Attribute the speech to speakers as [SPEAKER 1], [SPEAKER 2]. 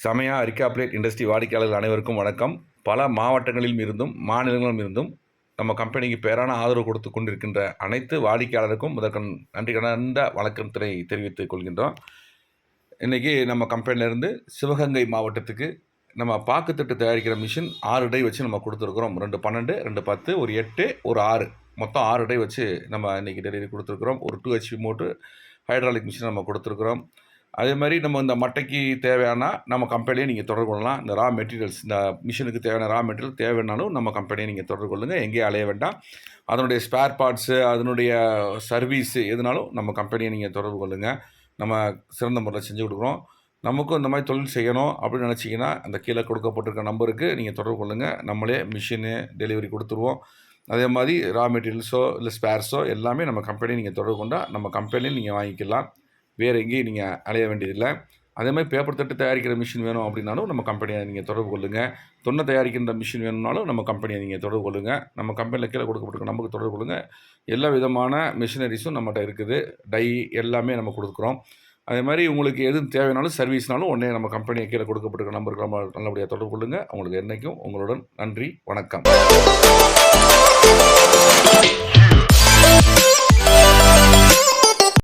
[SPEAKER 1] சமயா அரிக்காப்ளேட் industry வாடிக்கையாளர்கள் அனைவருக்கும் வணக்கம். பல மாவட்டங்களில் இருந்தும் மாநிலங்களிலும் இருந்தும் நம்ம கம்பெனிக்கு பேரான ஆதரவு கொடுத்து கொண்டிருக்கின்ற அனைத்து வாடிக்கையாளருக்கும் முதற்கண் நன்றி கலந்த வணக்கத்தினை தெரிவித்துக் கொள்கின்றோம். இன்றைக்கி நம்ம கம்பெனிலேருந்து சிவகங்கை மாவட்டத்துக்கு நம்ம பாக்குத்தட்டு தயாரிக்கிற மிஷின் 6 டை வச்சு நம்ம கொடுத்துருக்குறோம். 2 12, 2 10, ஒரு 8, ஒரு 6, மொத்தம் 6 டை வச்சு நம்ம இன்றைக்கி டெலிவரி கொடுத்துருக்குறோம். ஒரு 2 HP மோட்ரு ஹைட்ராலிக் மிஷின் நம்ம கொடுத்துருக்குறோம். அதே மாதிரி நம்ம இந்த மட்டைக்கு தேவையான நம்ம கம்பெனியை நீங்கள் தொடர்பு கொள்ளலாம். இந்த ரா மெட்டீரியல்ஸ், இந்த மிஷினுக்கு தேவையான ரா மெட்டீரியல் தேவைன்னாலும் நம்ம கம்பெனியை நீங்கள் தொடர்பு கொள்ளுங்கள். எங்கேயும் அலைய வேண்டாம். அதனுடைய ஸ்பேர் பார்ட்ஸு, அதனுடைய சர்வீஸு எதுனாலும் நம்ம கம்பெனியை நீங்கள் தொடர்பு கொள்ளுங்கள். நம்ம சிறந்த முறையில் செஞ்சு கொடுக்குறோம். நமக்கும் இந்த மாதிரி தொழில் செய்யணும் அப்படின்னு நினச்சிங்கன்னா அந்த கீழே கொடுக்கப்பட்டிருக்க நம்பருக்கு நீங்கள் தொடர்பு கொள்ளுங்கள். நம்மளே மிஷினு டெலிவரி கொடுத்துருவோம். அதே மாதிரி ரா மெட்டீரியல்ஸோ இல்லை ஸ்பேர்ஸோ எல்லாமே நம்ம கம்பெனியை நீங்கள் தொடர்பு கொண்டால் நம்ம கம்பெனியில் நீங்கள் வாங்கிக்கலாம். வேறு எங்கேயும் நீங்கள் அலைய வேண்டியதில்லை. அதே மாதிரி பேப்பர் தட்டு தயாரிக்கிற மிஷின் வேணும் அப்படின்னாலும் நம்ம கம்பெனியை நீங்கள் தொடர்பு கொள்ளுங்கள். தொன்னை தயாரிக்கின்ற மிஷின் வேணும்னாலும் நம்ம கம்பெனியை நீங்கள் தொடர்பு கொள்ளுங்கள். நம்ம கம்பெனியில் கீழே கொடுக்கப்பட்டிருக்க நமக்கு தொடர்பு கொள்ளுங்கள். எல்லா விதமான மிஷினரிஸும் நம்மகிட்ட இருக்குது. டை எல்லாமே நம்ம கொடுக்குறோம். அதே மாதிரி உங்களுக்கு எது தேவைனாலும் சர்வீஸ்னாலும் உடனே நம்ம கம்பெனியை கீழே கொடுக்கப்பட்டிருக்க நம்பருக்கு நம்ம நல்லபடியாக தொடர்பு கொள்ளுங்கள். உங்களுக்கு என்றைக்கும் உங்களுடன் நன்றி, வணக்கம்.